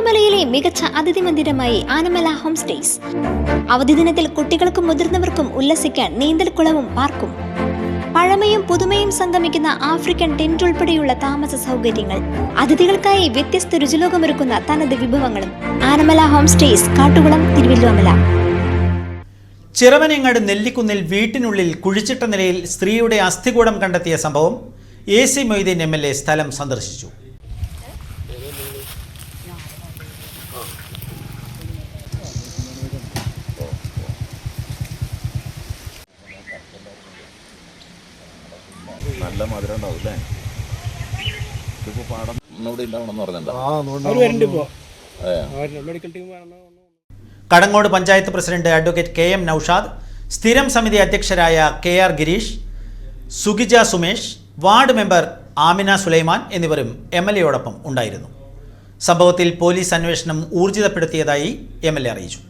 തിരുവല്ലോമലയിലെ മികച്ച അതിഥി മന്ദിരമായി Anamala home stays. അവധി ദിനത്തിൽ കുട്ടികൾക്കും മുതിർന്നവർക്കും ഉല്ലസിക്കാൻ നീന്തൽക്കുളവും പാർക്കും. പഴമയും പുതുമയും സംഗമിക്കുന്ന ആഫ്രിക്കൻ ടെന്റ് ഉൾപ്പെടെയുള്ള താമസ സൗകര്യങ്ങൾ, അതിഥികൾക്കായി വ്യത്യസ്ത രുചിലോകമൊരുക്കുന്ന തനത് വിഭവങ്ങളും. Anamala home stays, Kattukulam, Thiruvallomala. ചിറവനങ്ങാട് നെല്ലിക്കുന്നിൽ വീട്ടിനുള്ളിൽ കുഴിച്ചിട്ട നിലയിൽ സ്ത്രീയുടെ അസ്ഥികൂടം കണ്ടെത്തിയ സംഭവം AC മൊയ്തീൻ MLA സ്ഥലം സന്ദർശിച്ചു. നല്ല മധുരം ഉണ്ടാവും. Kadangode panchayat president advocate KM Noushad, സ്ഥിരം സമിതി അധ്യക്ഷരായ KR ഗിരീഷ്, സുഗിജ സുമേഷ്, വാർഡ് മെമ്പർ ആമിന സുലൈമാൻ എന്നിവരും MLA യോടൊപ്പം ഉണ്ടായിരുന്നു. സംഭവത്തിൽ പോലീസ് അന്വേഷണം ഊർജിതപ്പെടുത്തിയതായി MLA അറിയിച്ചു.